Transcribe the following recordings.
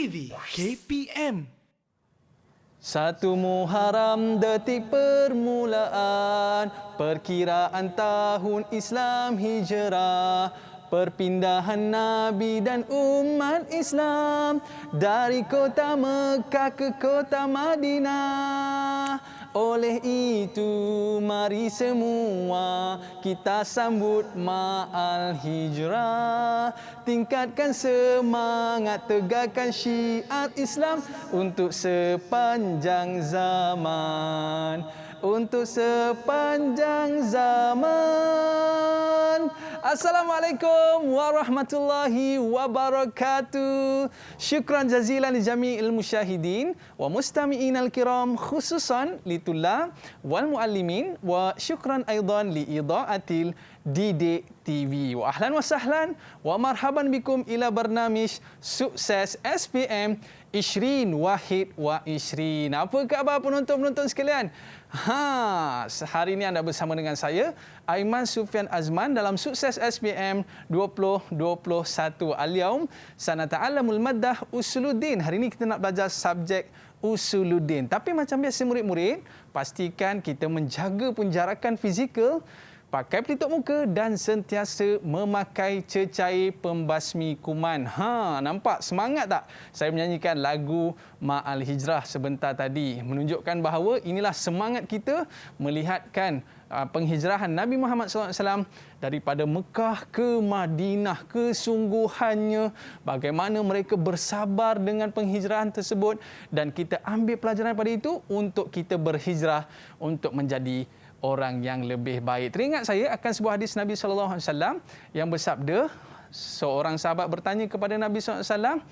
TV KPM. Satu Muharram detik permulaan perkiraan tahun Islam Hijrah, perpindahan Nabi dan umat Islam dari kota Mekah ke kota Madinah. Oleh itu, mari semua kita sambut Ma'al Hijrah. Tingkatkan semangat, tegakkan syiar Islam untuk sepanjang zaman. Untuk sepanjang zaman. Assalamualaikum warahmatullahi wabarakatuh. Syukran jazilan li jami'il musyahidin wa mustami'in al-kiram khususan li tulab wal muallimin wa syukran aidan li idaatil Didik TV. Wa ahlan wa sahlan wa marhaban bikum ila barnamij Sukses SPM 2021. Apa khabar penonton-penonton sekalian? Hari ini anda bersama dengan saya, Aiman Sufian Azman dalam Sukses SPM 2021. Al-yaum sanata'allamul maddah usuluddin. Hari ini kita nak belajar subjek usuluddin. Tapi macam biasa murid-murid, pastikan kita menjaga penjarakan fizikal, pakai pelitup muka dan sentiasa memakai cecair pembasmi kuman. Nampak semangat tak? Saya menyanyikan lagu Ma'al Hijrah sebentar tadi. Menunjukkan bahawa inilah semangat kita melihatkan penghijrahan Nabi Muhammad SAW daripada Mekah ke Madinah. Kesungguhannya, bagaimana mereka bersabar dengan penghijrahan tersebut, dan kita ambil pelajaran pada itu untuk kita berhijrah untuk menjadi orang yang lebih baik. Teringat saya akan sebuah hadis Nabi SAW yang bersabda, seorang sahabat bertanya kepada Nabi SAW,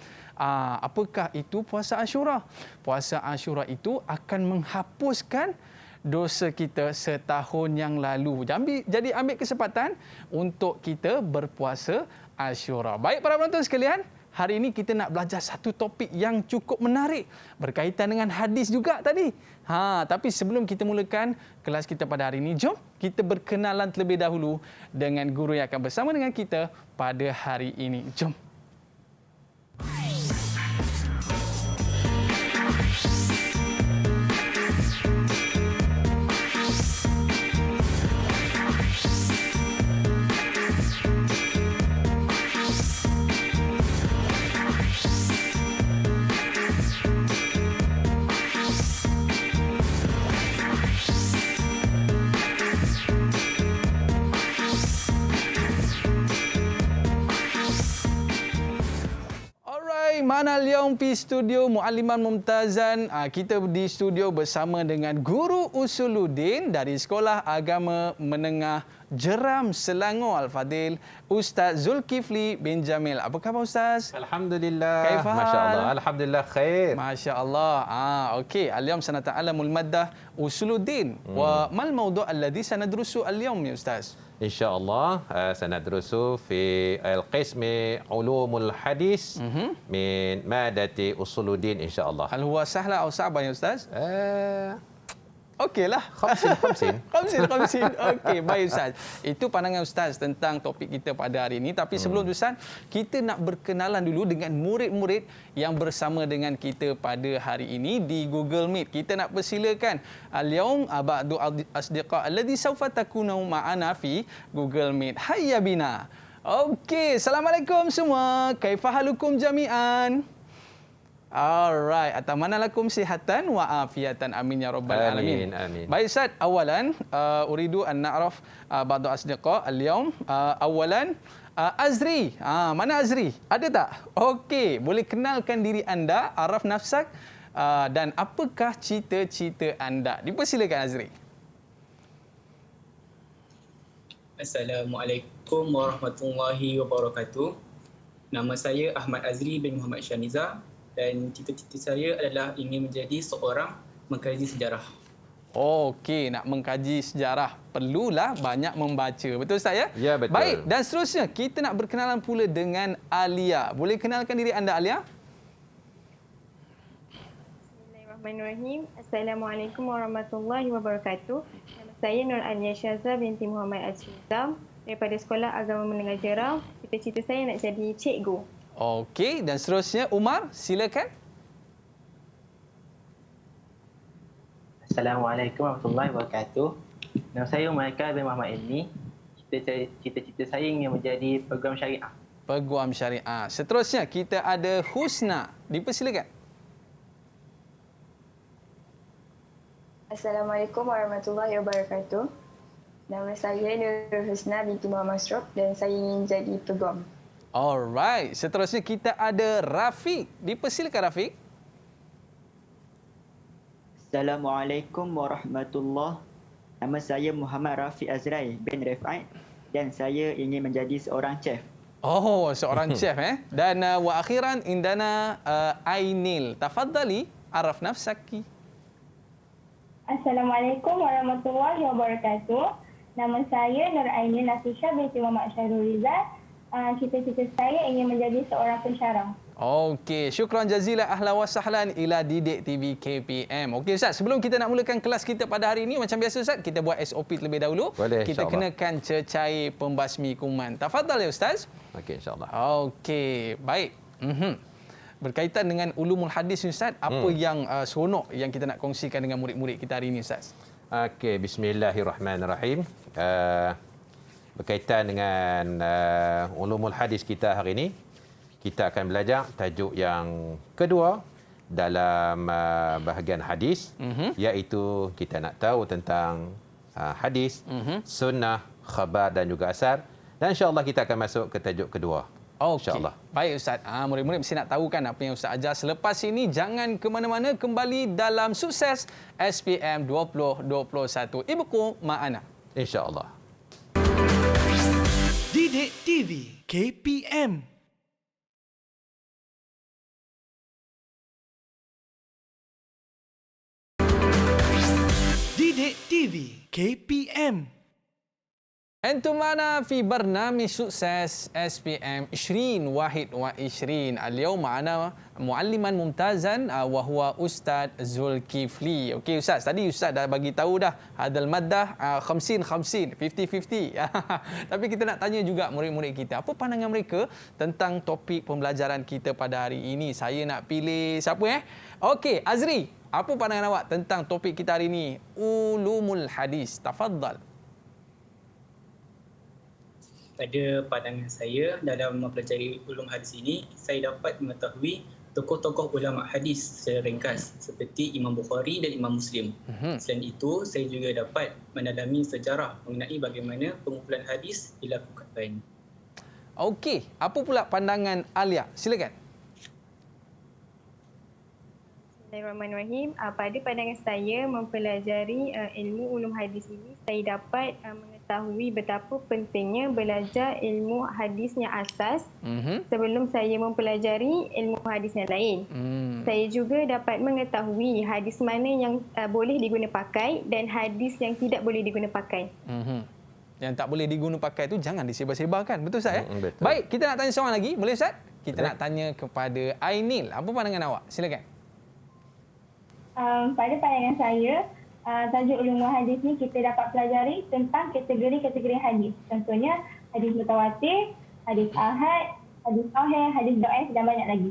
apakah itu puasa Ashura? Puasa Ashura itu akan menghapuskan dosa kita setahun yang lalu. Jadi ambil kesempatan untuk kita berpuasa Ashura. Baik para penonton sekalian, hari ini kita nak belajar satu topik yang cukup menarik berkaitan dengan hadis juga tadi. Tapi sebelum kita mulakan kelas kita pada hari ini, jom kita berkenalan terlebih dahulu dengan guru yang akan bersama dengan kita pada hari ini. Jom. Mana al-yaum pi studio Mualliman Mumtazan. Kita di studio bersama dengan Guru Usuluddin dari Sekolah Agama Menengah Jeram Selangor Al-Fadil, Ustaz Zulkifli bin Jamil. Apa khabar Ustaz? Alhamdulillah. Kaifahal? Masya-Allah. Alhamdulillah khair. Masya-Allah. Okey, al-yaum sanata'allamul maddah usuluddin. Wa mal mawdu' alladhi sanadrusu al-yaum ya Ustaz? InsyaAllah sanadrusu fi al-qismi ulumul hadis min madati usuluddin insyaAllah. Hal huwa sahla atau sa'ban ya Ustaz? Okeylah. Khamsin. Okey, baik Ustaz. Itu pandangan Ustaz tentang topik kita pada hari ini. Tapi sebelum itu Ustaz, kita nak berkenalan dulu dengan murid-murid yang bersama dengan kita pada hari ini di Google Meet. Kita nak persilakan al-yaum ba'du asdiqa alladhi sawfa takunu ma'ana fi Google Meet. Hayya bina. Okey, assalamualaikum semua. Kaifahalukum jami'an? Alright, atamannalakum sihatan wa afiatan, amin ya rabbal alamin. Amin. Baik Ustaz, awalan uridu an na'raf ba'du asdiqa al-yawm. Awalan Azri. Mana Azri? Ada tak? Okey, boleh kenalkan diri anda, araf nafsak, dan apakah cita-cita anda? Dipersilakan Azri. Assalamualaikum warahmatullahi wabarakatuh. Nama saya Ahmad Azri bin Muhammad Syaniza. Dan cita-cita saya adalah ingin menjadi seorang mengkaji sejarah. Okey, nak mengkaji sejarah perlulah banyak membaca. Betul Ustaz ya? Ya, betul. Baik, dan seterusnya kita nak berkenalan pula dengan Alia. Boleh kenalkan diri anda Alia? Bismillahirrahmanirrahim. Assalamualaikum warahmatullahi wabarakatuh. Nama saya Nur Alia Syaza binti Muhammad Azrizam daripada Sekolah Agama Menengah Jeram. Cita-cita saya nak jadi cikgu. Okey, dan seterusnya Umar, silakan. Assalamualaikum warahmatullahi wabarakatuh. Nama saya Umaika bin Muhammad Ilmi. Cita-cita saya ingin menjadi peguam syariah. Peguam syariah. Seterusnya kita ada Husna. Dipersilakan. Assalamualaikum warahmatullahi wabarakatuh. Nama saya Nurul Husna binti Muhammad Srop dan saya ingin jadi peguam. Alright. Seterusnya kita ada Rafiq. Dipersilakan Rafiq. Assalamualaikum warahmatullahi. Nama saya Muhammad Rafiq Azrai bin Rifai dan saya ingin menjadi seorang chef. Oh, seorang chef Dan wa akhiran indana Ainil. Tafadhali araf nafsaki. Assalamualaikum warahmatullahi wabarakatuh. Nama saya Nur Ainil Nafisha binti Muhammad Syahrul Riza. Cita-cita saya ingin menjadi seorang pensyarah. Okey, syukran jazilan ahlan wa sahlan ila Didik TV KPM. Okey Ustaz, sebelum kita nak mulakan kelas kita pada hari ini, macam biasa Ustaz, kita buat SOP terlebih dahulu. Boleh, kita insyaAllah. kenakan cecair pembasmi kuman. Tafadhal ya Ustaz. Okey, insyaAllah. Okey, baik. Berkaitan dengan ulumul hadis Ustaz, apa yang seronok yang kita nak kongsikan dengan murid-murid kita hari ini Ustaz? Okey, bismillahirrahmanirrahim. Berkaitan dengan ulumul hadis kita hari ini, kita akan belajar tajuk yang kedua dalam bahagian hadis, iaitu kita nak tahu tentang hadis, sunnah, khabar dan juga asar. Dan insya-Allah kita akan masuk ke tajuk kedua. Okey. InsyaAllah. Baik Ustaz. Murid-murid mesti nak tahu kan apa yang Ustaz ajar selepas ini. Jangan ke mana-mana, kembali dalam Sukses SPM 2021. Ibuku ma'ana. InsyaAllah. Didik TV KPM. Didik TV KPM. Antum mana fi barnamij Sukses SPM 2021. اليوم معنا معلما ممتازا وهو أستاذ Zulkifli. Okey Ustaz, tadi Ustaz dah bagi tahu dah hadal maddah 50-50, 50-50. Tapi kita nak tanya juga murid-murid kita, apa pandangan mereka tentang topik pembelajaran kita pada hari ini? Saya nak pilih siapa Okey, Azri, apa pandangan awak tentang topik kita hari ini? Ulumul hadis. Tafadhal. Pada pandangan saya dalam mempelajari ulum hadis ini, saya dapat mengetahui tokoh-tokoh ulama hadis secara ringkas seperti Imam Bukhari dan Imam Muslim. Selain itu, saya juga dapat mendalami sejarah mengenai bagaimana pengumpulan hadis dilakukan. Okey, apa pula pandangan Alia? Silakan. Bismillahirrahmanirrahim. Pada pandangan saya mempelajari ilmu ulum hadis ini, saya dapat mengetahui betapa pentingnya belajar ilmu hadis yang asas sebelum saya mempelajari ilmu hadis yang lain. Saya juga dapat mengetahui hadis mana yang boleh diguna pakai dan hadis yang tidak boleh diguna pakai. Yang tak boleh diguna pakai tu jangan disebar-sebarkan. Betul Ustaz? Betul. Baik, kita nak tanya seorang lagi. Boleh Ustaz? Kita Boleh. nak tanya kepada Ainil. Apa pandangan awak? Silakan. Pada pandangan saya, tajuk ulumul hadis ni kita dapat pelajari tentang kategori-kategori hadis. Contohnya hadis mutawatir, hadis ahad, hadis sahih, hadis dhaif dan banyak lagi.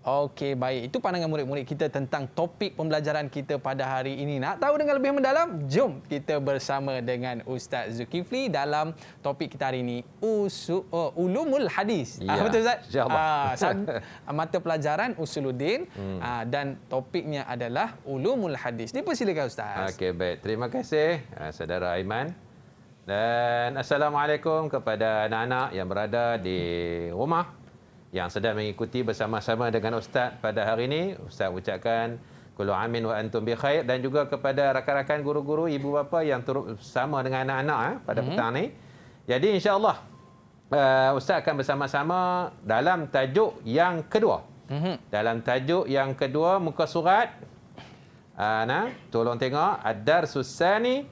Okey, baik. Itu pandangan murid-murid kita tentang topik pembelajaran kita pada hari ini. Nak tahu dengan lebih mendalam? Jom kita bersama dengan Ustaz Zulkifli dalam topik kita hari ini, ulumul hadis. Ya, Betul Ustaz? insyaAllah. Mata pelajaran Usuluddin dan topiknya adalah ulumul hadis. Dipersilakan Ustaz. Okey, baik. Terima kasih saudara Aiman. Dan assalamualaikum kepada anak-anak yang berada di rumah yang sedang mengikuti bersama-sama dengan Ustaz pada hari ini. Ustaz ucapkan kullu amin wa antum bi khair, dan juga kepada rakan-rakan guru-guru, ibu bapa yang turut bersama dengan anak-anak pada petang ni. Jadi insya-Allah Ustaz akan bersama-sama dalam tajuk yang kedua. Dalam tajuk yang kedua muka surat tolong tengok ad-darsus tsani,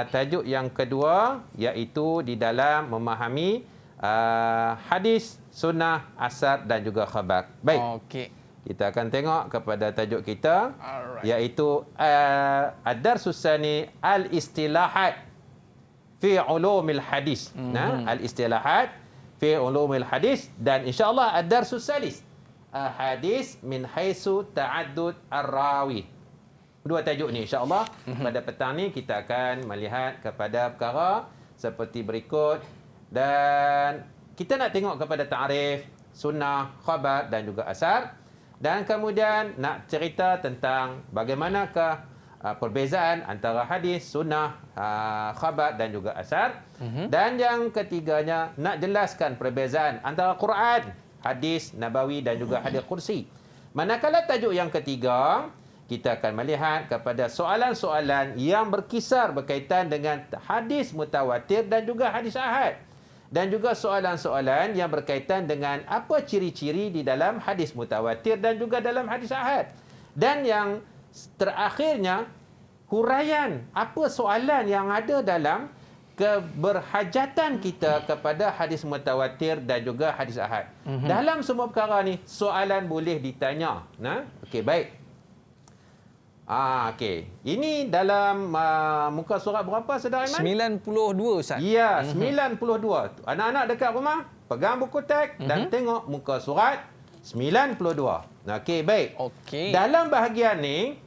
tajuk yang kedua iaitu di dalam memahami hadis, sunnah, asar dan juga khabar. Baik. Okey. Kita akan tengok kepada tajuk kita, Alright. iaitu ad-darsus tsani al-istilahat fi ulumil hadis. Al-istilahat fi ulumil hadis dan insya-Allah ad-darsus salis hadis min haitsu ta'addud ar-rawi. Dua tajuk ni insya-Allah pada petang ni kita akan melihat kepada perkara seperti berikut dan kita nak tengok kepada ta'rif, sunnah, khabar dan juga asar dan kemudian nak cerita tentang bagaimanakah perbezaan antara hadis, sunnah, khabar dan juga asar. Dan yang ketiganya nak jelaskan perbezaan antara Quran, hadis nabawi dan juga hadis kursi. Manakala tajuk yang ketiga, kita akan melihat kepada soalan-soalan yang berkisar berkaitan dengan hadis mutawatir dan juga hadis ahad. Dan juga soalan-soalan yang berkaitan dengan apa ciri-ciri di dalam hadis mutawatir dan juga dalam hadis ahad. Dan yang terakhirnya, huraian apa soalan yang ada dalam keberhajatan kita kepada hadis mutawatir dan juga hadis ahad. Dalam semua perkara ni, soalan boleh ditanya. Nah, okey, baik. Okey. Ini dalam muka surat berapa, Saudara Aiman? 92, Ustaz. Ya, 92. Anak-anak dekat rumah, pegang buku teks dan tengok muka surat 92. Okey, baik. Okey. Dalam bahagian ni,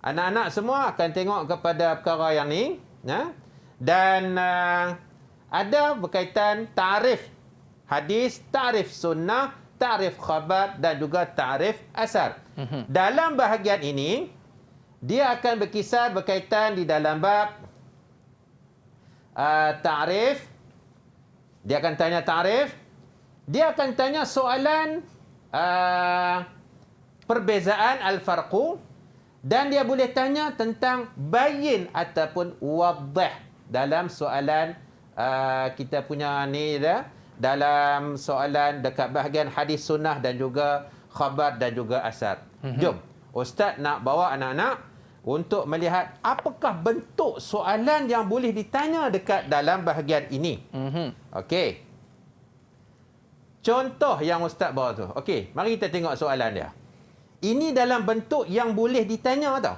anak-anak semua akan tengok kepada perkara yang ni. Dan ada berkaitan ta'rif hadis, ta'rif sunnah, ta'rif khabar dan juga ta'rif asar. Dalam bahagian ini, dia akan berkisar berkaitan di dalam bab ta'rif. Dia akan tanya ta'rif. Dia akan tanya soalan perbezaan al-farqu. Dan dia boleh tanya tentang bayin ataupun wadih dalam soalan kita punya ni dah. Dalam soalan dekat bahagian hadis sunnah dan juga khabar dan juga asar. Jom, Ustaz nak bawa anak-anak untuk melihat apakah bentuk soalan yang boleh ditanya dekat dalam bahagian ini. Okey. Contoh yang Ustaz bawa tu. Okey, mari kita tengok soalan dia. Ini dalam bentuk yang boleh ditanya tau.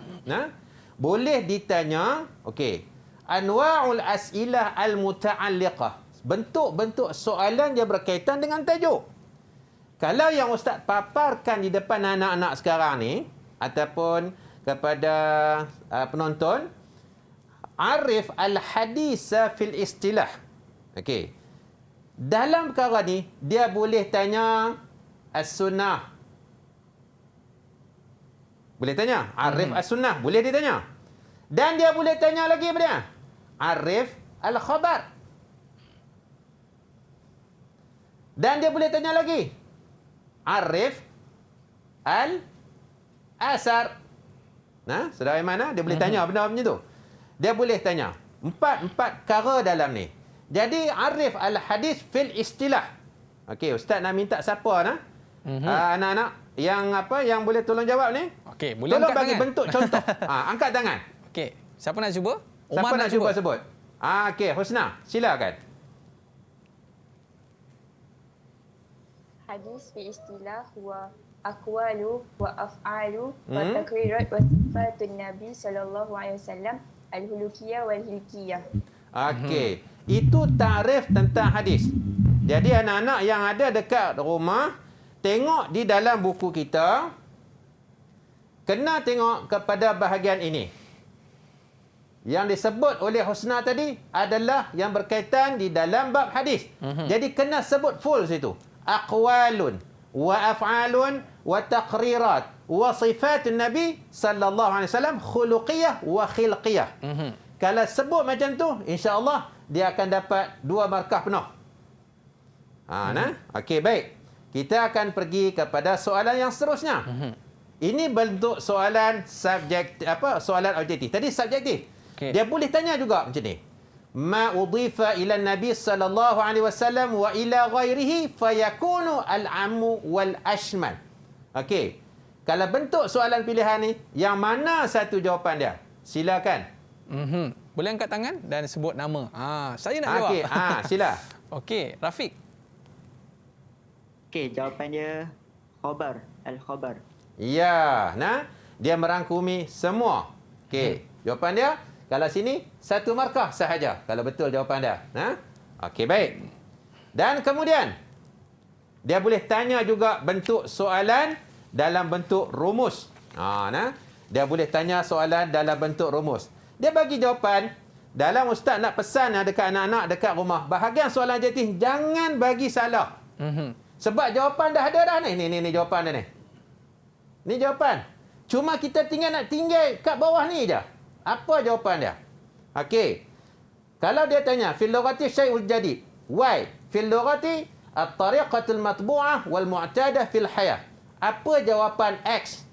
Boleh ditanya, okey. Anwa'ul as'ilah al-muta'alliqah. Bentuk-bentuk soalan yang berkaitan dengan tajuk. Kalau yang Ustaz paparkan di depan anak-anak sekarang ni ataupun kepada penonton, arif al-hadis fil istilah. Okey. Dalam perkara ni dia boleh tanya as-sunnah. Boleh tanya arif as-sunnah, boleh dia tanya. Dan dia boleh tanya lagi apa dia? Arif al-khabar. Dan dia boleh tanya lagi arif al-asar. Saudara Aiman, dia boleh tanya benda macam tu. Dia boleh tanya empat perkara dalam ni. Jadi arif al-hadis fil istilah. Okey, Ustaz nak minta siapa anak-anak yang boleh tolong jawab ni? Okey, boleh tolong angkat bagi tangan. bentuk contoh. Angkat tangan. Okey, siapa nak cuba? Siapa nak cuba sebut? Okey, Husna, silakan. Hadis fi istilah huwa aqwalu wa af'alu wa takrirat wa sifatun Nabi sallallahu alaihi wasallam al-hulukiyah wal hilkiyah. Okey, itu takrif tentang hadis. Jadi anak-anak yang ada dekat rumah, tengok di dalam buku kita, kena tengok kepada bahagian ini. Yang disebut oleh Husna tadi adalah yang berkaitan di dalam bab hadis. Jadi kena sebut full situ. Aqwalun wa af'alun wa taqrirat wa sifatun Nabi sallallahu alaihi wasallam khuluqiyah wa khilqiyah. Kalau sebut macam tu, insya-Allah dia akan dapat 2 markah penuh. Okey, baik. Kita akan pergi kepada soalan yang seterusnya. Ini bentuk soalan soalan objektif. Tadi subjektif. Okay. Dia boleh tanya juga macam ni. Ma udhifa ila Nabi sallallahu alaihi wasallam wa ila ghairihi fayakunu al-ammu wal ashmal. Okey. Kalau bentuk soalan pilihan ni, yang mana satu jawapan dia? Silakan. Boleh angkat tangan dan sebut nama. Saya nak jawab. Okey, sila. Okey, Rafiq. Okey, jawapan dia khabar, al-khabar. Ya, dia merangkumi semua. Okey, jawapan dia kalau sini 1 markah sahaja kalau betul jawapan dia. Okey, baik. Dan kemudian dia boleh tanya juga bentuk soalan dalam bentuk rumus. Dia boleh tanya soalan dalam bentuk rumus. Dia bagi jawapan. Dalam ustaz nak pesan dekat anak-anak dekat rumah, bahagian soalan objektif jangan bagi salah. Sebab jawapan dah ada dah ni. Ni jawapan dia ni. Ni jawapan. Cuma kita tinggal nak tinggal kat bawah ni je. Apa jawapan dia? Okey. Kalau dia tanya fil lughati syai'ul jadid. Why? Fil lughati at-tariqatul matbu'ah wal mu'tadah fil hayah. Apa jawapan X?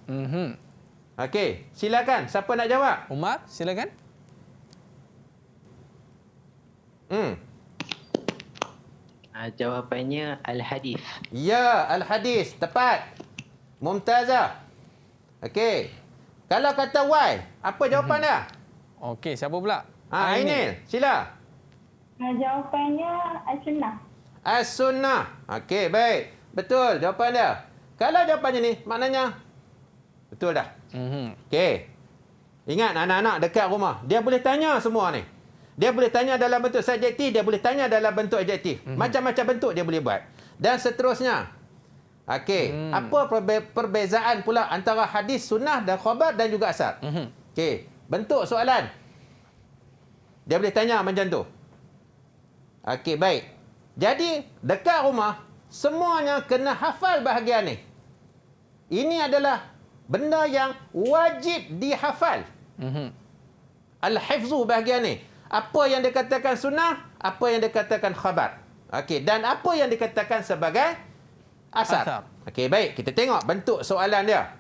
Okey, silakan. Siapa nak jawab? Umar, silakan. Jawapannya Al-Hadis. Ya, Al-Hadis. Tepat. Mumtazah. Okey. Kalau kata why, apa jawapan dia? Okey, siapa pula? Ainil, sila. Jawapannya As-Sunnah. As-Sunnah. Okey, baik. Betul jawapan dia. Kalau jawapannya ni, maknanya betul dah. Okey. Ingat anak-anak dekat rumah, dia boleh tanya semua ni. Dia boleh tanya dalam bentuk subjektif, dia boleh tanya dalam bentuk adjektif. Macam-macam bentuk dia boleh buat. Dan seterusnya. Okey. Apa perbezaan pula antara hadis, sunnah dan khabar dan juga asar? Okey. Bentuk soalan. Dia boleh tanya macam tu. Okey, baik. Jadi, dekat rumah, semuanya kena hafal bahagian ni. Ini adalah benda yang wajib dihafal. Al-hifzu bahagian ni. Apa yang dikatakan sunnah, apa yang dikatakan khabar. Okey, dan apa yang dikatakan sebagai asar. Okey, baik. Kita tengok bentuk soalan dia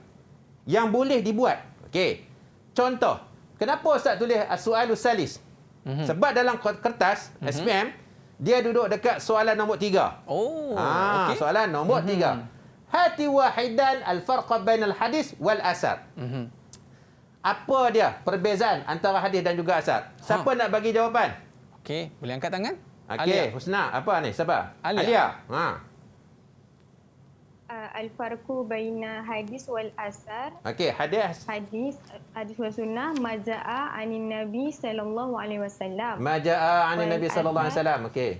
yang boleh dibuat. Okey. Contoh, kenapa Ustaz tulis as-su'alus salis? Sebab dalam kertas SPM, dia duduk dekat soalan nombor 3. Okey. Soalan nombor 3. Hati wahidan al-farqa bainal hadis wal asar. Apa dia perbezaan antara hadis dan juga asar? Siapa nak bagi jawapan? Okey, boleh angkat tangan? Okey, Husna. Apa ni? Siapa? Alia. Al-farqu baina hadis wal asar. Okey, hadis Hadis wal sunnah maja'a anin Nabi sallallahu alaihi wasallam. Maja'a anin Nabi sallallahu alaihi wasallam. Okey.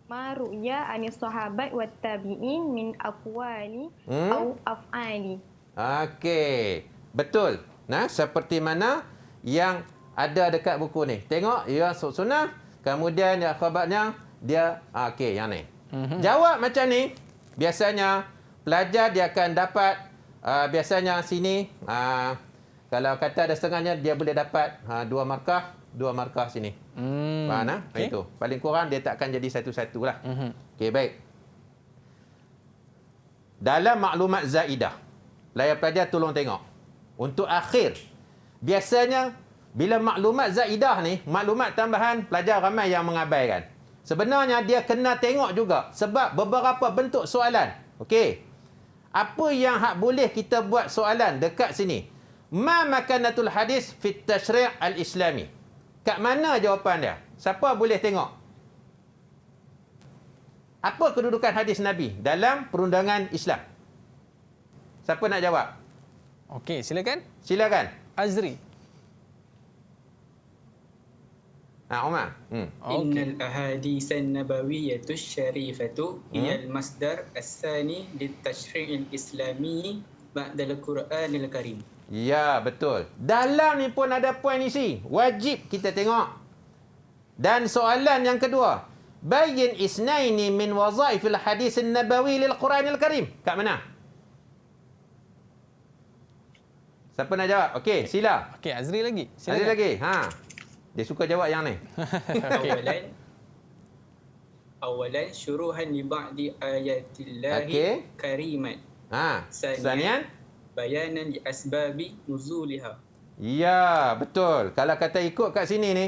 Ma ru'ya anis sahabat wat tabi'in min aqwali au af'ali. Okey. Betul. Nah, seperti mana yang ada dekat buku ni. Tengok, ya sunnah, kemudian ya khabarnya dia okey yang ni. Jawab macam ni, biasanya pelajar dia akan dapat biasanya sini kalau kata ada setengahnya dia boleh dapat 2 markah sini. Faham nah? Okay. Itu. Paling kurang dia tak akan jadi satu-satu lah. Okey, baik. Dalam maklumat zaidah, layar pelajar tolong tengok. Untuk akhir, biasanya bila maklumat zaidah ni, maklumat tambahan, pelajar ramai yang mengabaikan. Sebenarnya dia kena tengok juga sebab beberapa bentuk soalan. Okey. Apa yang boleh kita buat soalan dekat sini? Ma makanatul hadis fit tashri' al-islami. Kat mana jawapan dia? Siapa boleh tengok? Apa kedudukan hadis Nabi dalam perundangan Islam? Siapa nak jawab? Okey, silakan. Silakan. Azri. Umar. Innal ahadisan nabawiyyatu syarifatu hiyal masdar as-sani litashri'il islami ba'dal Qur'anil Karim. Ya, betul. Dalam ni pun ada poin isi. Wajib kita tengok. Dan soalan yang kedua. Bayyin isnaini min wazaifil hadis nabawi lil Qur'anil Karim. Kat mana? Siapa nak jawab? Okey, sila. Okey, Azri lagi. Silakan. Azri lagi. Dia suka jawab yang ni. Awalan syuruhan li ba'di ayatillahi karimat. Sanian bayanan li asbabi nuzuliha. Ya, betul. Kalau kata ikut kat sini ni,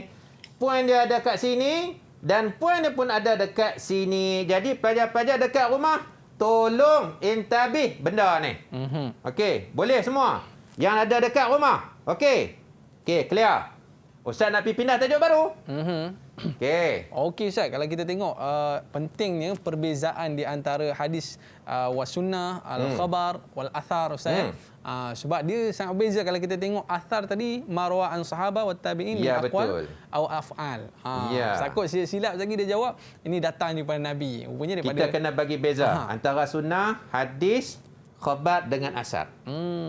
poin dia ada kat sini dan poin dia pun ada dekat sini. Jadi pelajar-pelajar dekat rumah, tolong intabih benda ni. Okey, boleh semua? Yang ada dekat rumah. Okey. Okey, clear. Ustaz nak pergi pindah tajuk baru? Okey. Okey Ustaz, kalau kita tengok pentingnya perbezaan di antara hadis was sunnah, al-khabar wal athar Ustaz. Sebab dia sangat beza kalau kita tengok athar tadi, marwa an sahaba wa tabi'in min Ya, aqwal betul. au af'al. Ya. Takut silap lagi dia jawab ini datang daripada Nabi. Rupanya daripada Kita kena bagi beza antara sunnah, hadis, khabar dengan asar.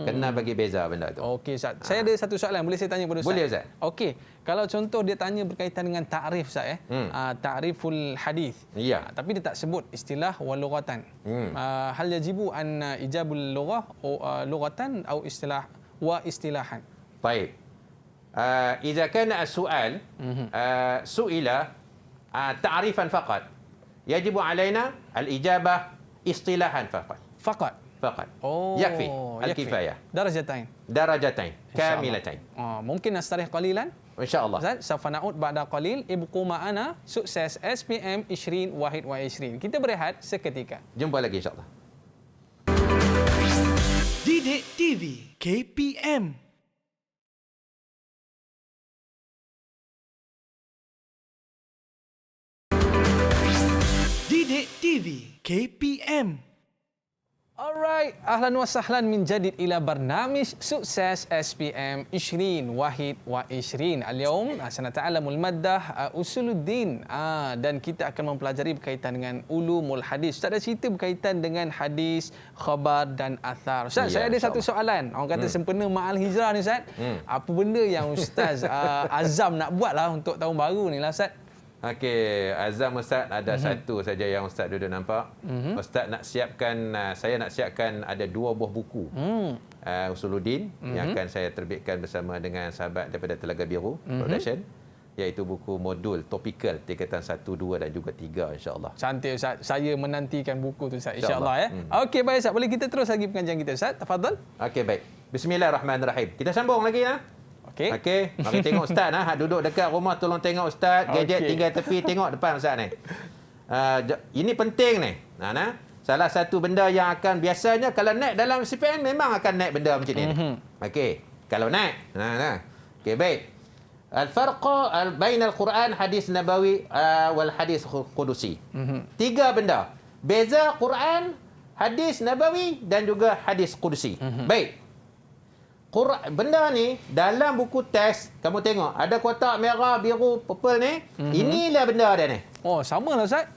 Kena bagi beza benda tu. Okey Ustaz. Saya ada satu soalan, boleh saya tanya kepada Ustaz? Boleh, Ustaz. Okey. Kalau contoh dia tanya berkaitan dengan ta'rif Ustaz ta'riful hadis. Ya. Tapi dia tak sebut istilah wal lughatan. Hal yajibu an ijabul lughah lughatan atau istilah wa istilahan. Baik. إذا كان السؤال سئل تعريفا فقط يجب علينا الإجابة اصطلاحا فقط Faqat. يكفي الكفاية درجتين كاملتين mungkin nastarih qalilan. إن شاء الله. Ustaz, safa na'ud ba'da qalil. Ibqu ma'ana sukses SPM 2021. Kita berehat seketika. Jumpa lagi insya Allah. Didik TV KPM. Didik TV KPM. Alright, ahlan wa sahlan min jadid ila barnamij sukses SPM 2021. Al-yawm sanata'allamul maddah usuluddin dan kita akan mempelajari berkaitan dengan ulumul hadis. Ustaz ada cerita berkaitan dengan hadis, khabar dan athar. Ustaz, saya ada satu soalan. Orang kata sempena Ma'al Hijrah ni Ustaz. Apa benda yang Ustaz azam nak buat lah untuk tahun baru ni lah Ustaz? Okey, azam Ustaz ada satu saja yang Ustaz duduk nampak. Ustaz nak siapkan, saya nak siapkan ada 2 buah buku. Usuluddin yang akan saya terbitkan bersama dengan sahabat daripada Telaga Biru Production, iaitu buku modul topikal tingkatan 1, 2 dan juga 3 insya-Allah. Cantik Ustaz. Saya menantikan buku tu Ustaz insya-Allah ya. Okey baik Ustaz, boleh kita terus lagi pengajian kita Ustaz? Tafadhal. Okey baik. Bismillahirrahmanirrahim. Kita sambung lagi Okey, mari tengok Ustaz duduk dekat rumah, tolong tengok Ustaz. Gadget tinggal tepi, tengok depan Ustaz ni. Ini penting ni. Salah satu benda yang akan biasanya kalau naik dalam CPM memang akan naik benda macam ni. Okey, kalau naik. Okey, baik. Al-farq bain al-Quran hadis nabawi wal hadis qudusi. 3 benda. Beza Quran, hadis nabawi dan juga hadis qudusi. Baik. Benda ni dalam buku teks kamu tengok ada kotak merah, biru, purple ni. Inilah benda dia ni. Oh, sama lah Ustaz.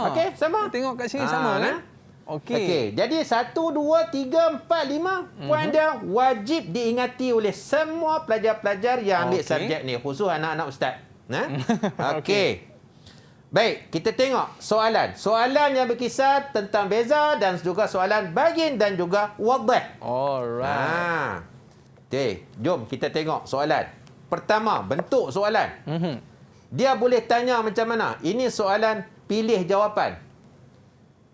Okey, sama. Tengok kat sini sama kan? Okey. Jadi 1 2 3 4 5 poin dia wajib diingati oleh semua pelajar-pelajar yang ambil subjek ni, khusus anak-anak ustaz. Okey. Baik, kita tengok soalan. Soalan yang berkisar tentang beza dan juga soalan bagin dan juga wadah. Alright. Okey, jom kita tengok soalan. Pertama, bentuk soalan. Dia boleh tanya macam mana? Ini soalan pilih jawapan.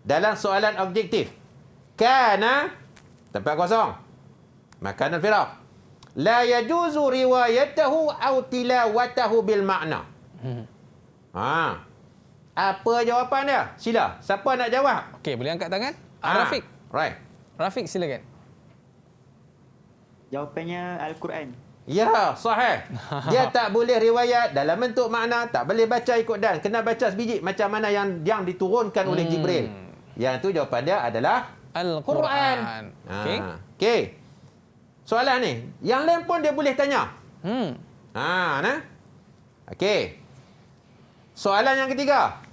Dalam soalan objektif. Kana, tempat kosong. Makanan firaq. La yajuzu riwayatahu aw tilawatahu bil makna. Apa jawapan dia? Sila. Siapa nak jawab? Okey, boleh angkat tangan? Rafiq. Right. Rafiq silakan. Jawapannya Al-Quran. Ya, sahih. Dia tak boleh riwayat dalam bentuk makna, tak boleh baca ikut dan. Kena baca sebiji macam mana yang diturunkan oleh Jibril. Yang tu jawapan dia adalah Al-Quran. Okey. Soalan ni, yang lain pun dia boleh tanya. Okey. Soalan yang ketiga.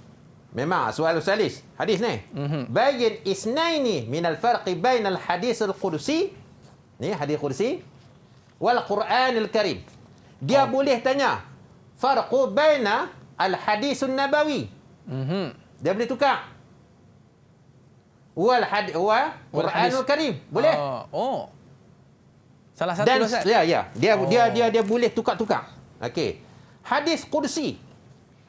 Memang soal salis hadis ni. Bayin isnaini min al-farqi bain al-hadis al-qudusi. Ni hadis qudsi wal Quranil Karim. Dia boleh tanya farqu baina al-hadisun nabawi. Dia boleh tukar. Wal Quranul Karim. Boleh? Salah satu dan, Ustaz. Ya. Dia boleh tukar-tukar. Okey. Hadis qudsi.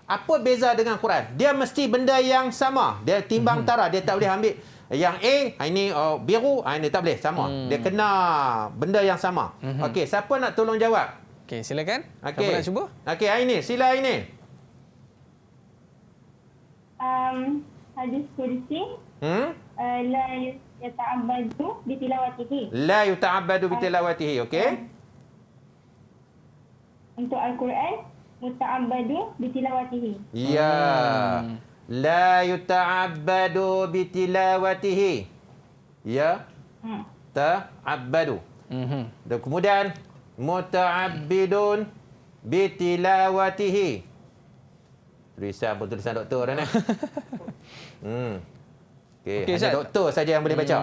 Apa beza dengan Quran? Dia mesti benda yang sama. Dia timbang tara, dia tak boleh ambil yang A, ini biru, ini tak boleh sama. Dia kena benda yang sama. Okey, siapa nak tolong jawab? Okey, silakan. Siapa nak cuba? Okey, Aini, sila Aini. Hadis kursi. La yata'abbadu bitilawatihi. La yuta'abbadu bitilawatihi, okey? Untuk Al-Quran, muta'abbadu bitilawatihi. Ya. La yuta'abbadu bitilawatihi. Ya. ta'abbadu. Dan kemudian muta'abbidun bitilawatihi. Tulisan doktor dah ni. Okey, hanya doktor saja yang boleh baca.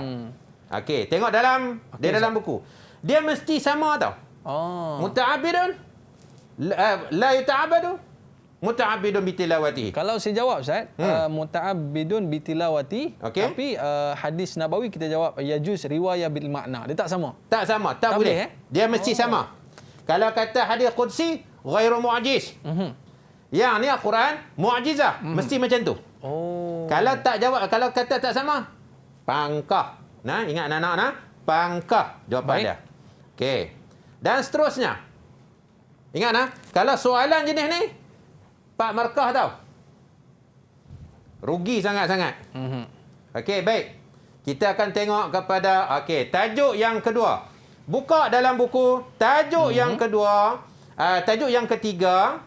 Okey, tengok dalam dalam buku. Dia mesti sama tau. Muta'abbidun la yuta'abbadu muta'abbidun bitilawatihi. Kalau saya jawab Ustaz, muta'abbidun bitilawati, tapi hadis Nabawi kita jawab yajuz riwayah bil makna. Dia tak sama. Tak sama, tak boleh. Dia mesti sama. Kalau kata hadis qudsi ghairu mu'jiz. Yang ni Al-Quran mu'jizah, mesti macam tu. Kalau tak jawab, kalau kata tak sama, pangkah. Nah, ingat anak-anak nah, pangkah jawapan dia. Okey. Dan seterusnya. Ingat nah, kalau soalan jenis ni 4 markah tau. Rugi sangat-sangat. Okey, baik. Kita akan tengok kepada tajuk yang kedua. Buka dalam buku tajuk yang kedua, tajuk yang ketiga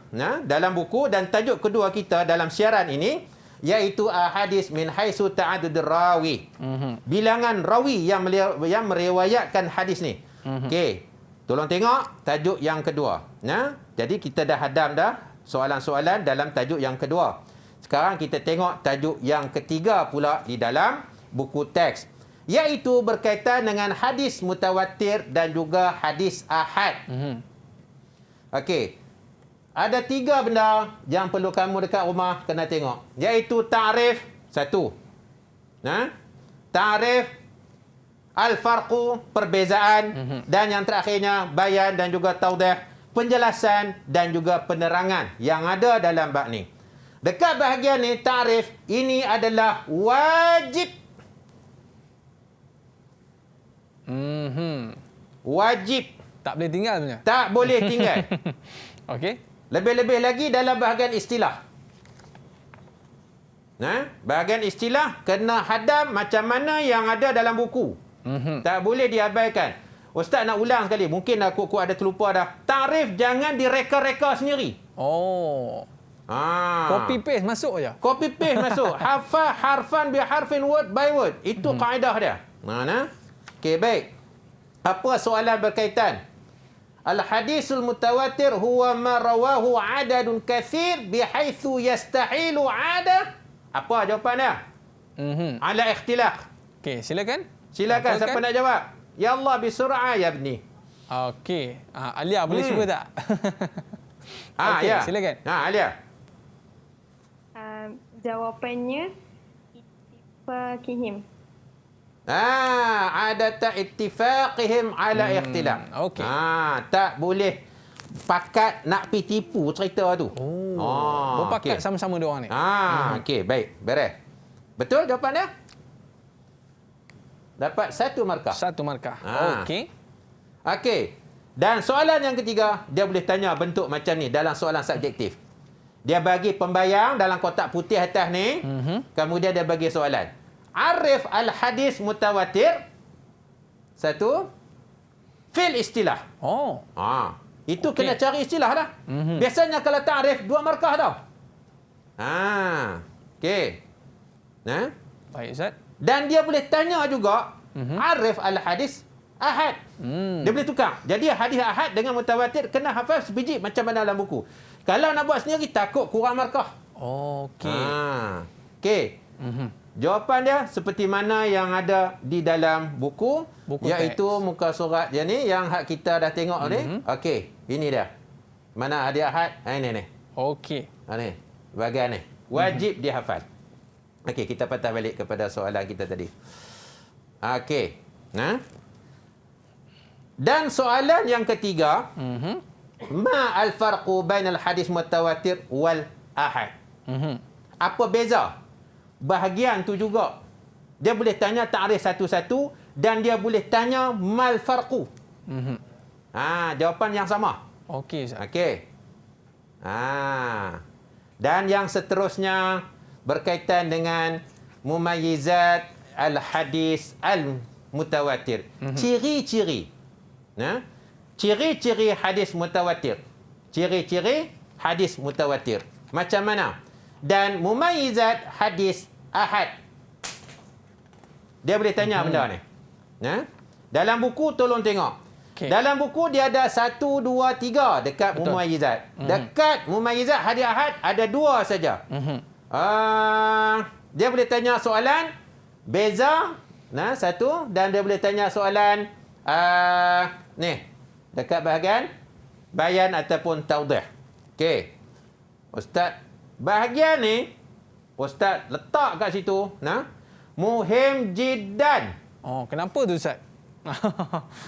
dalam buku dan tajuk kedua kita dalam siaran ini iaitu ahadis min haitsu ta'addudur rawi. Bilangan rawi yang meriwayatkan hadis ni. Okey. Tolong tengok tajuk yang kedua. Jadi kita dah hadam dah soalan-soalan dalam tajuk yang kedua. Sekarang kita tengok tajuk yang ketiga pula di dalam buku teks, iaitu berkaitan dengan hadis mutawatir dan juga hadis ahad. Okey. Ada 3 benda yang perlu kamu dekat rumah kena tengok, iaitu ta'rif 1. Ta'rif, al-farqu, perbezaan, dan yang terakhirnya bayan dan juga taudih, penjelasan dan juga penerangan yang ada dalam bab ni. Dekat bahagian ni, ta'rif ini adalah wajib. Wajib. Tak boleh tinggal punya. Tak boleh tinggal. Okey. Lebih-lebih lagi dalam bahagian istilah. Bahagian istilah kena hadam macam mana yang ada dalam buku. Tak boleh diabaikan. Ustaz nak ulang sekali. Mungkin aku ada terlupa dah. Ta'rif jangan direka-reka sendiri. Copy paste masuk je. Copy paste masuk. Hafal harfan bi harfin, word by word. Itu kaedah dia. Okey, baik. Apa soalan berkaitan? Al-hadisul mutawatir huwa ma rawahu adadun kathir bihaitsu yastahilu ada. Apa jawapan dia? Ala ikhtilaf. Okey, silakan. Silakan, siapa nak jawab? Ya Allah bisur'ah ya ibni. Okey. Alia boleh cuba tak? Okey, ya. Silakan. Alia. Jawapannya ittifaqihim. Adata ittifaqihim ala ikhtilaf. Okey. Tak boleh pakat nak pi tipu cerita tu. Berpakat sama-sama dia orang ni. Okey, baik. Beres. Betul jawapan dia? Dapat 1 markah. 1 markah. Okey. Okey. Dan soalan yang ketiga, dia boleh tanya bentuk macam ni dalam soalan subjektif. Dia bagi pembayang dalam kotak putih atas ni. Kemudian dia bagi soalan. Arif al-hadis mutawatir. 1. Fil istilah. Itu kena cari istilah dah. Biasanya kalau ta'rif 2 markah tau. Okey. Baik Ustaz. Dan dia boleh tanya juga arif al-hadis ahad. Dia boleh tukar. Jadi hadis ahad dengan mutawatir kena hafal sebiji macam mana dalam buku. Kalau nak buat sendiri takut kurang markah. Okey. Okey. Jawapan dia seperti mana yang ada di dalam buku iaitu teks. Muka surat dia ni yang kita dah tengok ni. Okey, ini dia. Mana hadis ahad? Ini ni. Okey. Ni. Bahagian ni. Wajib dihafal. Okey, kita patah balik kepada soalan kita tadi. Okey. Dan soalan yang ketiga, ma al-farqu bainal hadis mutawatir wal ahad? Apa beza? Bahagian tu juga. Dia boleh tanya ta'rif satu-satu dan dia boleh tanya mal farqu. Jawapan yang sama. Okey Ustaz. Okey. Dan yang seterusnya berkaitan dengan mumayyizat al-hadis al-mutawatir. Ciri-ciri. Ciri-ciri hadis mutawatir. Ciri-ciri hadis mutawatir. Macam mana? Dan mumayyizat hadis ahad. Dia boleh tanya benda ni. Dalam buku tolong tengok. Okey. Dalam buku dia ada 1, 2, 3 dekat Betul. Mumayyizat. Dekat Mumayyizat hari Ahad ada 2 saja. Dia boleh tanya soalan beza, satu, dan dia boleh tanya soalan ni dekat bahagian bayan ataupun taudih. Okey. Ustaz, bahagian ni Ustaz letak kat situ, muhim jiddan. Oh, kenapa tu Ustaz?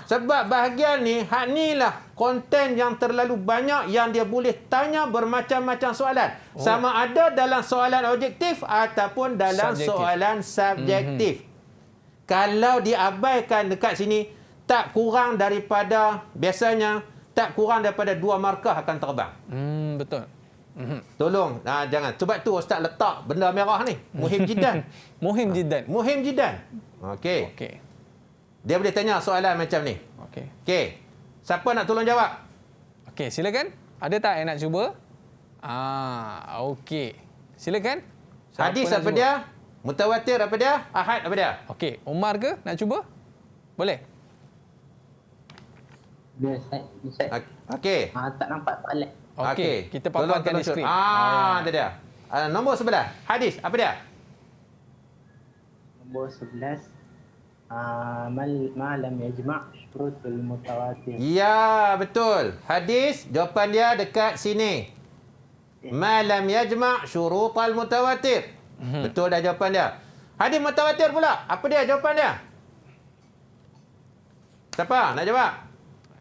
Sebab bahagian ni, hak ni lah konten yang terlalu banyak yang dia boleh tanya bermacam-macam soalan. Sama ada dalam soalan objektif ataupun dalam soalan subjektif. Kalau diabaikan dekat sini, tak kurang daripada, biasanya, tak kurang daripada 2 markah akan terbang. Betul. Tolong, jangan. Sebab tu Ustaz letak benda merah ni. Muhim jiddan. Muhim jiddan. Muhim jiddan. Okey. Okey. Dia boleh tanya soalan macam ni. Okey. Okey. Siapa nak tolong jawab? Okey, silakan. Ada tak yang nak cuba? Okey. Silakan. Siapa Hadis nak apa cuba? dia? Mutawatir apa dia? Ahad apa dia? Okey, Umar ke nak cuba? Boleh? Dia Ustaz. Okey. Tak nampak soalan. Okey, kita Tolong paparkan di shoot. skrin. Itu dia. Nombor sebelah. Hadis apa dia? Nombor 11. Ma lam yajma' syurutul mutawatir. Ya, betul. Hadis, jawapan dia dekat sini. Ma lam yajma' syurutal mutawatir. Betul dah jawapan dia. Hadis mutawatir pula. Apa dia jawapan dia? Siapa nak jawab?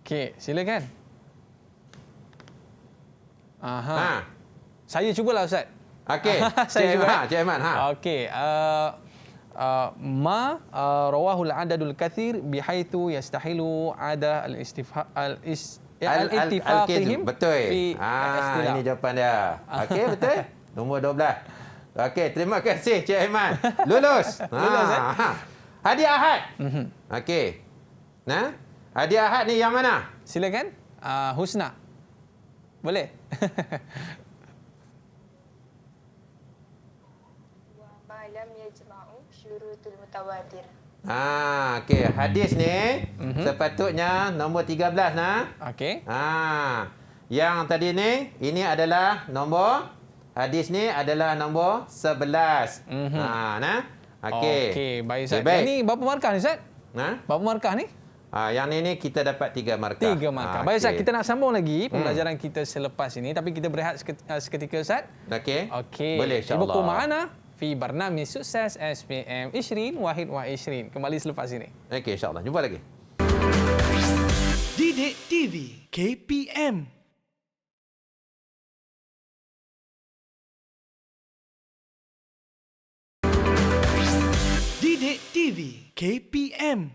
Okey, silakan. Ha. Saya cubalah Ustaz. Okey. Saya cuba. Cik Aiman. Okey. Ma rawahul adadul kathir bihaitsu yastahilu ada al-ittifaqihim betul. fi ikhtilaf. Ini jawapan dia. Okey, betul? Nombor 12. Okey, terima kasih Cik Aiman. Lulus. Lulus, Hadiah Ahad. Okey. Hadiah Ahad ni yang mana? Silakan. Husna. Boleh? Ma lam yajma'u syurutul mutawatir. Okey, hadis ni sepatutnya nombor 13 Okey. Yang tadi ni, ini adalah nombor hadis ni adalah nombor 11. Okey, baik Ustaz. Baik. Ini berapa markah ni Ustaz? Berapa markah ni? Yang ni kita dapat 3 markah. 3 markah. Baik Ustaz, kita nak sambung lagi pembelajaran kita selepas ini, tapi kita berehat seketika Ustaz. Okey. Okey. Boleh insya-Allah. Ibku ma'ana fi barnamij sukses SPM 20 Wahid wa 20. Kembali selepas ini. Okey, insya-Allah. Jumpa lagi. Didik TV KPM. Didik TV KPM.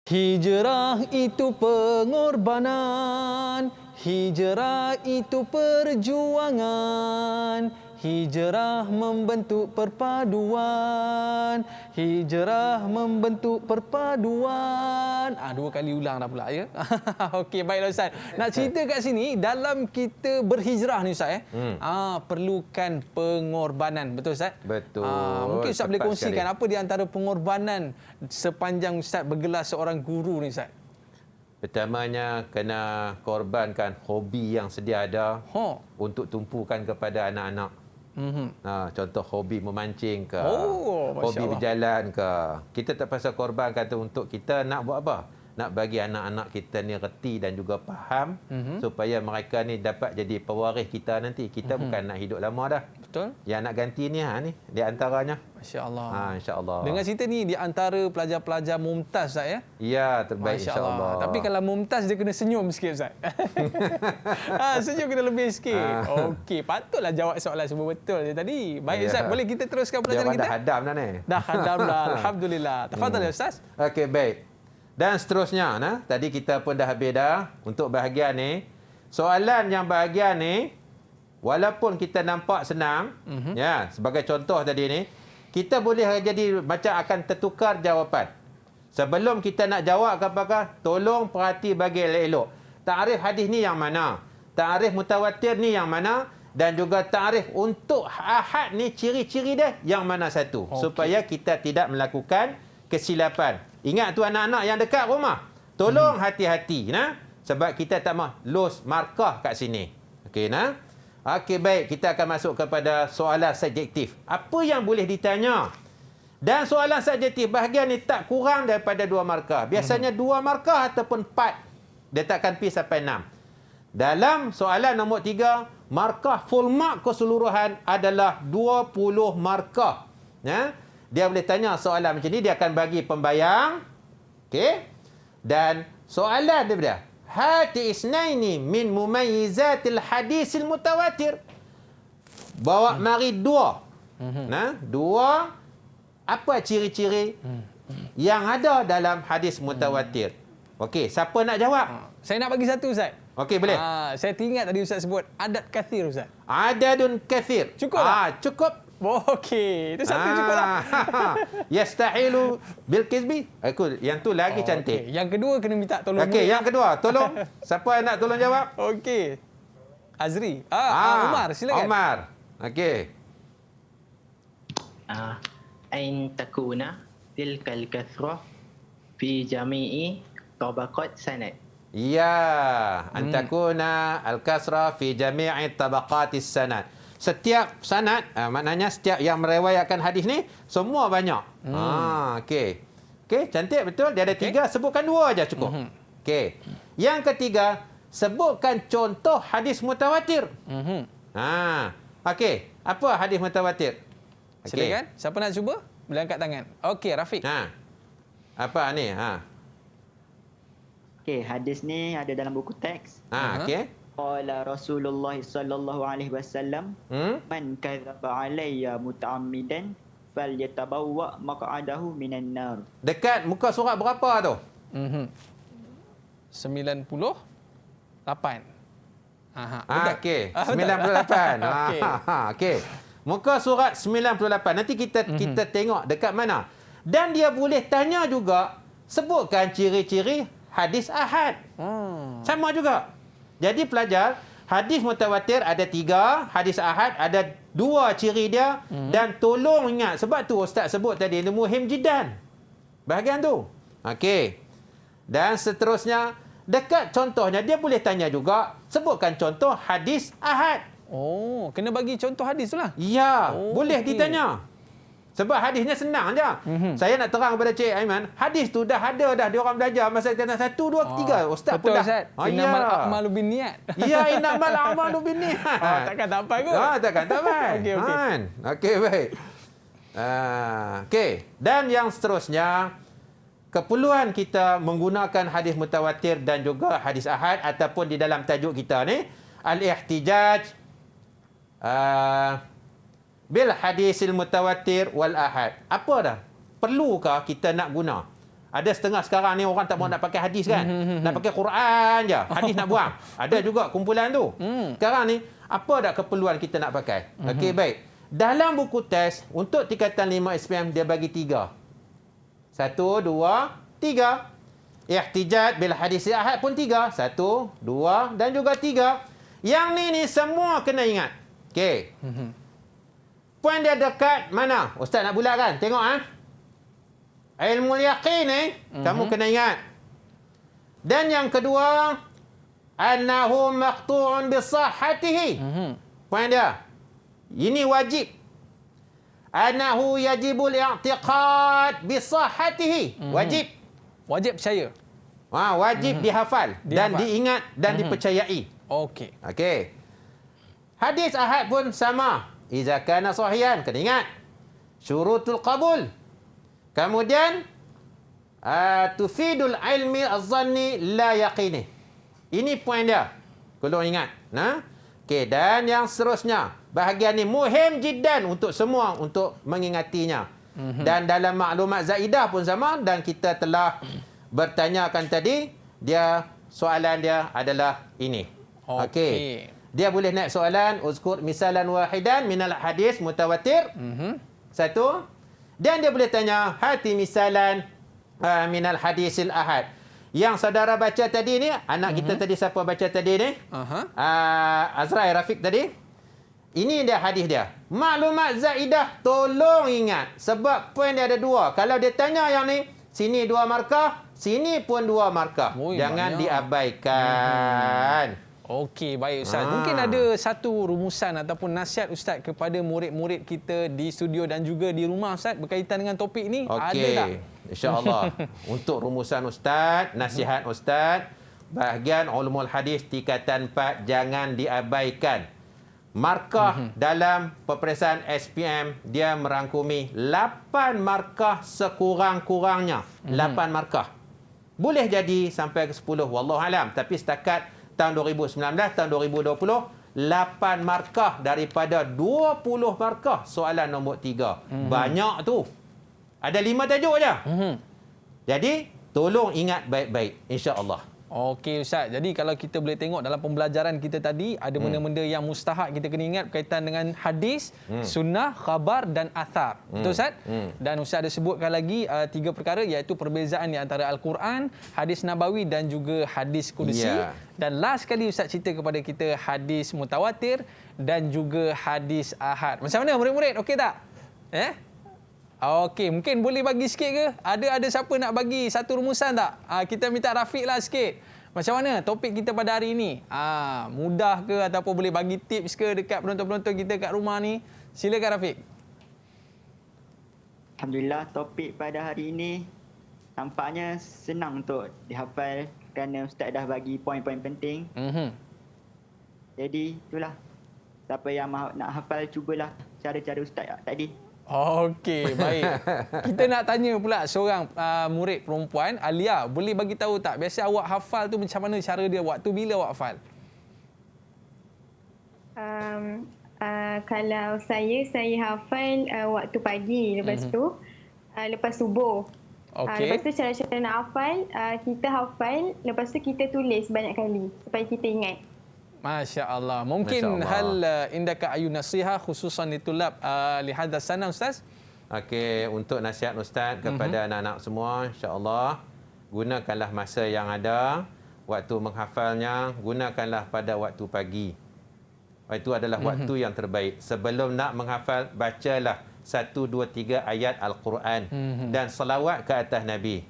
Hijrah itu pengorbanan, hijrah itu perjuangan, hijrah membentuk perpaduan, hijrah membentuk perpaduan. 2 kali ulang dah pula ya. Okey, baiklah Ustaz. Nak cerita kat sini, dalam kita berhijrah ni Ustaz perlukan pengorbanan. Betul Ustaz? Betul. Mungkin Ustaz boleh Tepat kongsikan sekali. apa di antara pengorbanan sepanjang Ustaz bergelar seorang guru ni Ustaz? Pertamanya kena korbankan hobi yang sedia ada untuk tumpukan kepada anak-anak. Contoh hobi memancing ke, Masya hobi Allah. berjalan ke. Kita terpaksa korbankan tu untuk kita nak buat apa? Nak bagi anak-anak kita ni reti dan juga faham supaya mereka ni dapat jadi pewaris kita nanti. Kita bukan nak hidup lama dah. Betul? Yang nak ganti ni ni di antaranya. Masya-Allah. Insya-Allah. Dengan cerita ni di antara pelajar-pelajar mumtaz Ustaz ya? Ya, terbaik insya-Allah. Tapi kalau mumtaz dia kena senyum sikit Ustaz. Senyum kena lebih sikit. Okey, patutlah jawab soalan semua betul je tadi. Baik Ustaz, boleh kita teruskan pelajaran Jawapan kita? dah hadam dah ni. Dah hadam dah. Alhamdulillah. Tafadhal ya Ustaz. Okey, baik. Dan seterusnya, tadi kita pun dah habis dah untuk bahagian ni. Soalan yang bahagian ni, walaupun kita nampak senang, ya, sebagai contoh tadi ni, kita boleh jadi macam akan tertukar jawapan. Sebelum kita nak jawab apa-apa, tolong perhati bagi elok-elok. Ta'rif hadis ni yang mana? Ta'rif mutawatir ni yang mana? Dan juga ta'rif untuk ahad ni ciri-ciri dia yang mana satu. Supaya kita tidak melakukan kesilapan. Ingat tu anak-anak yang dekat rumah. Tolong hati-hati. Nah? Sebab kita tak mahu lose markah kat sini. Okey, nah? Okey, baik. Kita akan masuk kepada soalan subjektif. Apa yang boleh ditanya? Dan soalan subjektif bahagian ni tak kurang daripada 2 markah. Biasanya 2 markah ataupun 4. Dia takkan pergi sampai 6. Dalam soalan nombor 3, markah full mark keseluruhan adalah 20 markah. Ya? Dia boleh tanya soalan macam ni, dia akan bagi pembayang. Okey? Dan soalan dia berapa? Hati isnaini min mumayyizatil hadisil mutawatir. Bawa mari 2. Nah, 2 apa ciri-ciri yang ada dalam hadis mutawatir? Okey, siapa nak jawab? Saya nak bagi satu, Ustaz. Okey, boleh. Saya teringat tadi Ustaz sebut adat kathir, Ustaz. Adadun kathir. Cukup tak? Cukup. Okey, itu satu cukup lah. Yastahilu bil kizbi. Yang tu lagi cantik. Okay. Yang kedua kena minta tolong. Okey, yang kedua, tolong. Siapa nak tolong jawab? Okey. Azri. Umar, silakan. Umar. Okey. Ain takuna tilkal kathrah fi jami'i tabaqat sanad. Ya, antakuna al-kasra fi jami'i tabaqatis sanad. Setiap sanad, maknanya setiap yang meriwayatkan hadis ni semua banyak. Okey. Okey, cantik betul. Dia ada 3, sebutkan 2 aja cukup. Okey. Yang ketiga, sebutkan contoh hadis mutawatir. Okey, apa hadis mutawatir? Okay. Silakan. Siapa nak cuba? Boleh angkat tangan. Okey, Rafiq. Apa ni? Okey, hadis ni ada dalam buku teks. Okey. Qala Rasulullah sallallahu alaihi wasallam, man kadzaba alayya muta'ammidan falyatabawwa maq'adahu minan nar. Dekat muka surat berapa tu? 98. Okey. 98. Okey. Muka surat 98. Nanti kita tengok dekat mana. Dan dia boleh tanya juga, sebutkan ciri-ciri hadis ahad. Sama juga. Jadi pelajar, hadis mutawatir ada 3, hadis ahad ada 2 ciri dia. Dan tolong ingat, sebab tu Ustaz sebut tadi, ini muhim jiddan. Bahagian tu. Okey. Dan seterusnya, dekat contohnya, dia boleh tanya juga, sebutkan contoh hadis ahad. Oh, kena bagi contoh hadis tu lah. Ya, boleh ditanya. Sebab hadisnya senang je. Saya nak terang kepada Cik Aiman, hadis tu dah ada dah dia orang belajar masa kita 1, 2, 3. Ustaz betul, pun dah. Ustaz. Innamal a'malu binniat. Ya, innamal a'malu binniat. Takkan tak apa kot. Takkan tak apa. Okey, baik. Okey, dan yang seterusnya, keperluan kita menggunakan hadis mutawatir dan juga hadis ahad ataupun di dalam tajuk kita ni, al-ihtijaj bil hadisil mutawatir wal ahad. Apa dah? Perlukah kita nak guna? Ada setengah sekarang ni orang tak mahu nak pakai hadis kan? Nak pakai Quran je. Hadis nak buang. Ada juga kumpulan tu. Sekarang ni, apa dah keperluan kita nak pakai? Okey, baik. Dalam buku teks, untuk tingkatan 5 SPM, dia bagi 3. 1, 2, 3. Ihtijaj bil hadisil ahad pun 3. 1, 2 dan juga 3. Yang ni semua kena ingat. Okey. Poin dia dekat mana? Ustaz nak bulatkan. Tengok ilmu yaqin ni kamu kena ingat. Dan yang kedua, annahu maqtu'un bi sahhatihi. Poin dia. Ini wajib. Annahu yajibul i'tiqad bi sahhatihi. Wajib. Wajib percaya. Wajib dihafal dan diingat dan dipercayai. Okey. Okey. Hadis ahad pun sama. Iza kana sahihan, kena ingat. Syurutul qabul. Kemudian tufidul ilmi az-zanni la yaqini. Ini poin dia. Kena ingat. Okey, dan yang seterusnya, bahagian ni muhim jiddan untuk semua untuk mengingatinya. Dan dalam maklumat zaidah pun sama, dan kita telah bertanyakan tadi, soalan dia adalah ini. Okey. Dia boleh naik soalan, uzkur misalan wahidan minal hadis mutawatir. 1. Dan dia boleh tanya, hati misalan minal hadisil ahad. Yang saudara baca tadi ni, anak kita tadi siapa baca tadi ni? Azrai Rafiq tadi. Ini dia hadis dia. Maklumat zaidah, tolong ingat. Sebab poin dia ada 2. Kalau dia tanya yang ni, sini 2 markah, sini pun 2 markah. Jangan diabaikan. Okey, baik Ustaz. Mungkin ada satu rumusan ataupun nasihat Ustaz kepada murid-murid kita di studio dan juga di rumah Ustaz berkaitan dengan topik ni. Ada tak? InsyaAllah. Untuk rumusan Ustaz, nasihat Ustaz, bahagian ulumul hadis tingkatan 4 jangan diabaikan. Markah dalam peperiksaan SPM dia merangkumi 8 markah sekurang-kurangnya. 8 markah. Boleh jadi sampai ke 10, wallahualam. Tapi setakat tahun 2019, tahun 2020, 8 markah daripada 20 markah soalan nombor 3. Banyak tu. Ada 5 tajuk je. Jadi, tolong ingat baik-baik, insya-Allah. Okey Ustaz. Jadi kalau kita boleh tengok dalam pembelajaran kita tadi, ada benda-benda yang mustahak kita kena ingat berkaitan dengan hadis, sunnah, khabar dan athar. Betul Ustaz? Dan Ustaz ada sebutkan lagi 3 perkara, iaitu perbezaan di antara Al-Quran, hadis Nabawi dan juga hadis Qudusi. Dan last sekali Ustaz cerita kepada kita hadis mutawatir dan juga hadis ahad. Macam mana murid-murid? Okey tak? Okey, mungkin boleh bagi sikit ke? Ada siapa nak bagi satu rumusan tak? Kita minta Rafiq lah sikit. Macam mana topik kita pada hari ini? Mudah ke ataupun boleh bagi tips ke dekat penonton-penonton kita kat rumah ni? Silakan Rafiq. Alhamdulillah, topik pada hari ini tampaknya senang untuk dihafal kerana Ustaz dah bagi poin-poin penting. Jadi itulah, siapa yang nak hafal cubalah cara-cara Ustaz tadi. Okey, baik. Kita nak tanya pula seorang murid perempuan, Alia, boleh bagi tahu tak biasa awak hafal tu macam mana cara dia, waktu bila awak hafal? Kalau saya hafal waktu pagi, lepas tu lepas subuh. Lepas tu cara-cara nak hafal, kita hafal, lepas tu kita tulis banyak kali supaya kita ingat. Masya Allah. Mungkin hal indaka ayu nasiha khususan ditulab lihadha sana Ustaz? Okey, untuk nasihat Ustaz kepada anak-anak semua, insya-Allah gunakanlah masa yang ada, waktu menghafalnya gunakanlah pada waktu pagi. Itu adalah waktu yang terbaik. Sebelum nak menghafal, bacalah 1, 2, 3 ayat Al-Quran dan salawat ke atas Nabi.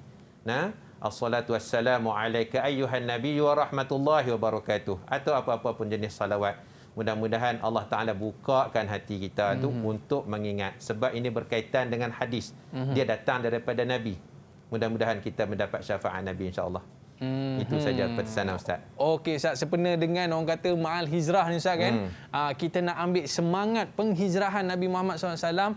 As-salatu wassalamu alaika ayyuhan nabiyyu wa rahmatullahi wa barakatuh. Atau apa-apa pun jenis salawat. Mudah-mudahan Allah Ta'ala bukakan hati kita tu untuk mengingat. Sebab ini berkaitan dengan hadis. Dia datang daripada Nabi. Mudah-mudahan kita mendapat syafaat Nabi insya-Allah. Itu saja pesanan Ustaz. Okey Ustaz, sebenarnya dengan orang kata ma'al hijrah ni Ustaz kan, kita nak ambil semangat penghijrahan Nabi Muhammad SAW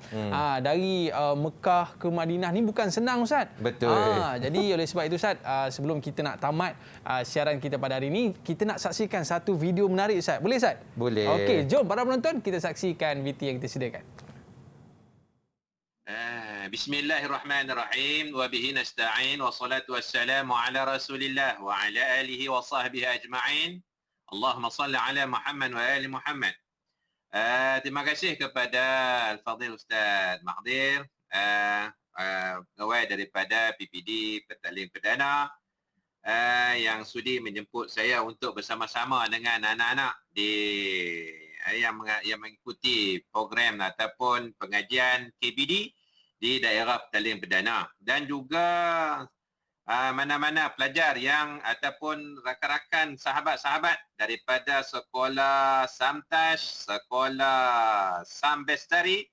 dari Mekah ke Madinah ni bukan senang Ustaz. Betul. Jadi oleh sebab itu Ustaz, sebelum kita nak tamat siaran kita pada hari ini, kita nak saksikan satu video menarik Ustaz. Boleh Ustaz? Boleh. Okey, jom para penonton kita saksikan VT yang kita sediakan. Bismillahirrahmanirrahim wa bihi nasta'in wa salatu wassalamu ala Rasulillah wa ala alihi wa sahbihi ajma'in. Allahumma salli ala Muhammad wa ali Muhammad. Terima kasih kepada Al-Fadhil Ustaz Mahdir, pegawai daripada PPD Petaling Perdana yang sudi menjemput saya untuk bersama-sama dengan anak-anak yang mengikuti program ataupun pengajian KBD di daerah Petaling Perdana, dan juga mana-mana pelajar yang ataupun rakan-rakan sahabat-sahabat daripada sekolah Samtash, sekolah Sam Bestari,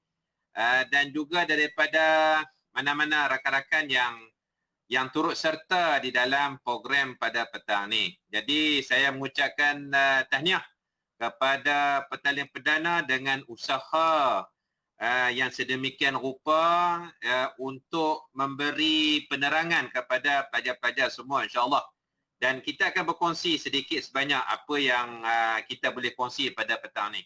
dan juga daripada mana-mana rakan-rakan yang turut serta di dalam program pada petang ni. Jadi saya mengucapkan tahniah kepada Petaling Perdana dengan usaha yang sedemikian rupa untuk memberi penerangan kepada pelajar-pelajar semua insya-Allah. Dan kita akan berkongsi sedikit sebanyak apa yang kita boleh kongsi pada petang ni.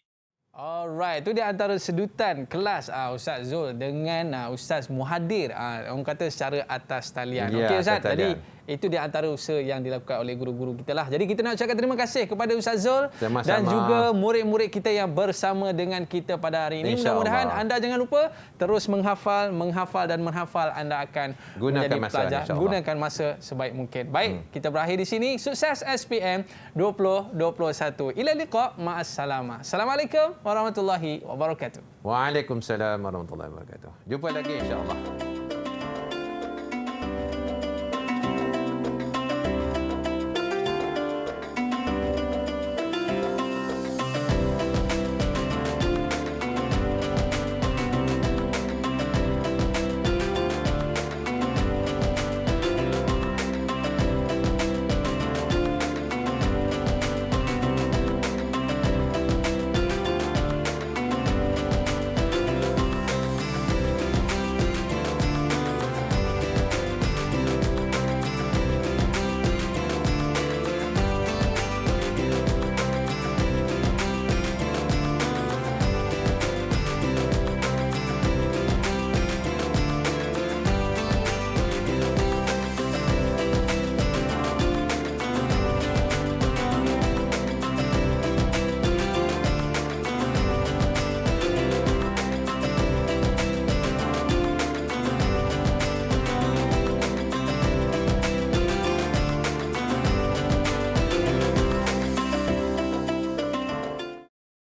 Alright, itu dia antara sedutan kelas Ustaz Zul dengan Ustaz Muhadir, orang kata secara atas talian. Ya, Okey Ustaz, talian. tadi Itu di antara usaha yang dilakukan oleh guru-guru kita lah. Jadi kita nak ucapkan terima kasih kepada Ustaz Zul Sama-sama. dan juga murid-murid kita yang bersama dengan kita pada hari ini. InsyaAllah. Mudah-mudahan anda jangan lupa terus menghafal dan menghafal. Anda akan Gunakan menjadi masa, pelajar. insyaAllah. Gunakan masa sebaik mungkin. Baik, kita berakhir di sini. Sukses SPM 2021. Ila liqa, ma'assalamah. Assalamualaikum warahmatullahi wabarakatuh. Waalaikumsalam warahmatullahi wabarakatuh. Jumpa lagi insya-Allah.